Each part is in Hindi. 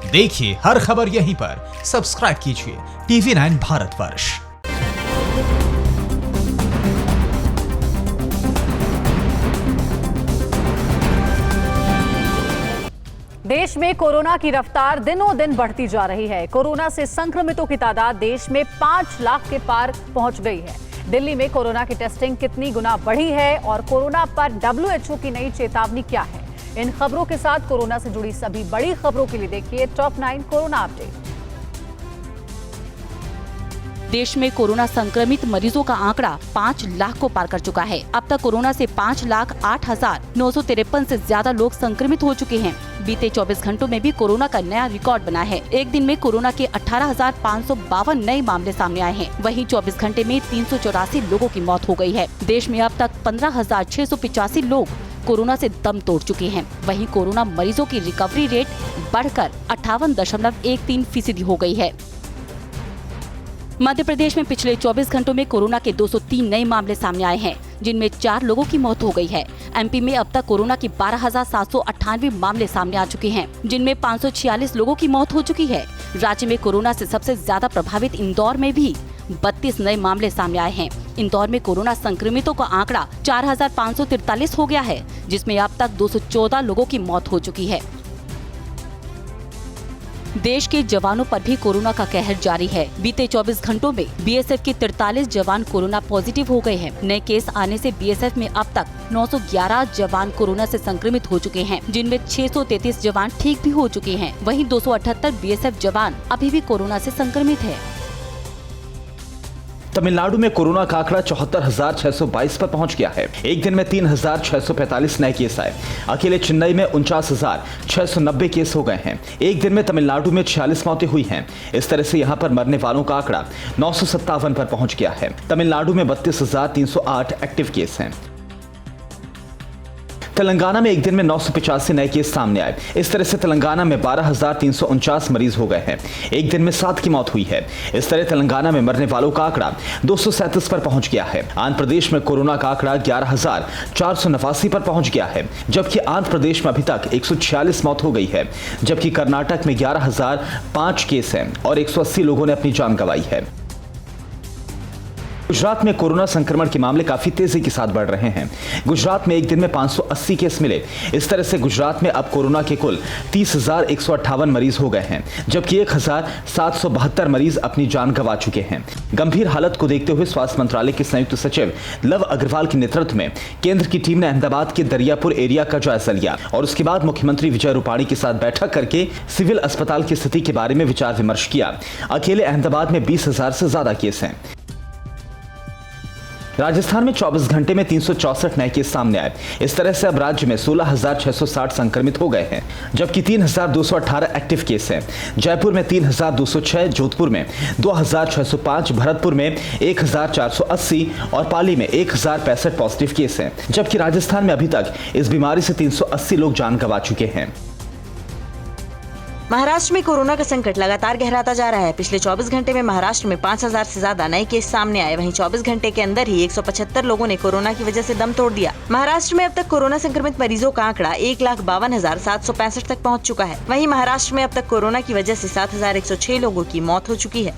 देखिए हर खबर यहीं पर, सब्सक्राइब कीजिए TV9 भारतवर्ष। देश में कोरोना की रफ्तार दिनों दिन बढ़ती जा रही है। कोरोना से संक्रमितों की तादाद देश में 5 लाख के पार पहुंच गई है। दिल्ली में कोरोना की टेस्टिंग कितनी गुना बढ़ी है और कोरोना पर WHO की नई चेतावनी क्या है? इन खबरों के साथ कोरोना से जुड़ी सभी बड़ी खबरों के लिए देखिए टॉप 9 कोरोना अपडेट। देश में कोरोना संक्रमित मरीजों का आंकड़ा 5 लाख को पार कर चुका है। अब तक कोरोना से 5,08,953 से ज्यादा लोग संक्रमित हो चुके हैं। बीते 24 घंटों में भी कोरोना का नया रिकॉर्ड बना है। एक दिन में कोरोना के 18,552 नए मामले सामने आए हैं। वहीं 24 घंटे में 384 लोगों की मौत हो गई है। देश में अब तक 15,685 लोग कोरोना से दम तोड़ चुके हैं। वहीं कोरोना मरीजों की रिकवरी रेट बढ़कर 58.13% हो गई है। मध्य प्रदेश में पिछले 24 घंटों में कोरोना के 203 नए मामले सामने आए हैं, जिनमें 4 लोगों की मौत हो गई है। MP में अब तक कोरोना की 12,798 मामले सामने आ चुके हैं, जिनमें 546 लोगों की मौत हो चुकी है। राज्य में कोरोना से सबसे ज्यादा प्रभावित इंदौर में भी 32 नए मामले सामने आए हैं। इंदौर में कोरोना संक्रमितों का आंकड़ा 4,543 हो गया है, जिसमें अब तक 214 लोगों की मौत हो चुकी है। देश के जवानों पर भी कोरोना का कहर जारी है। बीते 24 घंटों में BSF के 43 जवान कोरोना पॉजिटिव हो गए हैं। नए केस आने से BSF में अब तक 911 जवान कोरोना से संक्रमित हो चुके हैं, जिनमें 633 जवान ठीक भी हो चुके हैं। वहीं 278 BSF जवान अभी भी कोरोना से संक्रमित है। तमिलनाडु में कोरोना का आंकड़ा 74,622 पर पहुंच गया है। एक दिन में 3,645 नए केस आए। अकेले चेन्नई में 49,690 केस हो गए हैं। एक दिन में तमिलनाडु में 46 मौतें हुई हैं। इस तरह से यहां पर मरने वालों का आंकड़ा 957 पर पहुंच गया है। तमिलनाडु में 32,308 एक्टिव केस हैं। तेलंगाना में एक दिन में 985 नए केस सामने आए। इस तरह से तेलंगाना में 12,349 मरीज हो गए हैं। एक दिन में 7 की मौत हुई है। इस तरह तेलंगाना में मरने वालों का आंकड़ा 237 पर पहुंच गया है। आंध्र प्रदेश में कोरोना का आंकड़ा 11,489 पर पहुंच गया है, जबकि आंध्र प्रदेश में अभी तक 146 मौत हो गई है। जबकि कर्नाटक में 11,005 केस हैं और 180 लोगों ने अपनी जान गंवाई है। गुजरात में कोरोना संक्रमण के मामले काफी तेजी के साथ बढ़ रहे हैं। गुजरात में एक दिन में 580 केस मिले। इस तरह से गुजरात में अब कोरोना के कुल 30,158 मरीज हो गए हैं, जबकि 1,772 मरीज अपनी जान गंवा चुके हैं। गंभीर हालत को देखते हुए स्वास्थ्य मंत्रालय के संयुक्त सचिव लव अग्रवाल के नेतृत्व में केंद्र की टीम ने अहमदाबाद के दरियापुर एरिया का जायजा लिया और उसके बाद मुख्यमंत्री विजय रूपाणी के साथ बैठक करके सिविल अस्पताल की स्थिति के बारे में विचार विमर्श किया। अकेले अहमदाबाद में 20,000 से ज्यादा केस हैं। राजस्थान में 24 घंटे में 364 नए केस सामने आए। इस तरह से अब राज्य में 16,660 संक्रमित हो गए हैं, जबकि 3,218 एक्टिव केस हैं। जयपुर में 3,206, जोधपुर में 2,605, भरतपुर में 1,480 और पाली में 1,065 पॉजिटिव केस हैं। जबकि राजस्थान में अभी तक इस बीमारी से 380 लोग जान गंवा चुके हैं। महाराष्ट्र में कोरोना का संकट लगातार गहराता जा रहा है। पिछले 24 घंटे में महाराष्ट्र में 5,000 से ज्यादा नए केस सामने आए। वहीं 24 घंटे के अंदर ही 175 लोगों ने कोरोना की वजह से दम तोड़ दिया। महाराष्ट्र में अब तक कोरोना संक्रमित मरीजों का आंकड़ा 1,52,765 तक पहुंच चुका है। वहीं महाराष्ट्र में अब तक कोरोना की वजह से 7,106 लोगों की मौत हो चुकी है।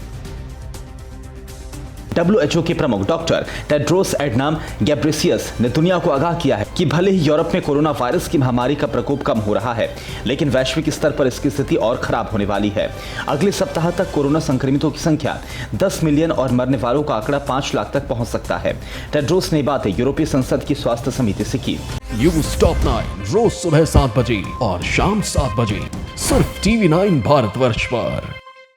WHO के प्रमुख डॉक्टर टेड्रोस एडनम गैब्रेसियस ने दुनिया को आगाह किया है कि भले ही यूरोप में कोरोना वायरस की महामारी का प्रकोप कम हो रहा है, लेकिन वैश्विक स्तर पर इसकी स्थिति और खराब होने वाली है। अगले सप्ताह तक कोरोना संक्रमितों की संख्या 10 मिलियन और मरने वालों का आंकड़ा 5 लाख तक पहुंच सकता है। टेड्रोस ने बातें यूरोपीय संसद की स्वास्थ्य समिति से की। न्यूज़ टॉप 9 रोज सुबह 7 बजे और शाम 7 बजे सिर्फ TV9 भारतवर्ष पर।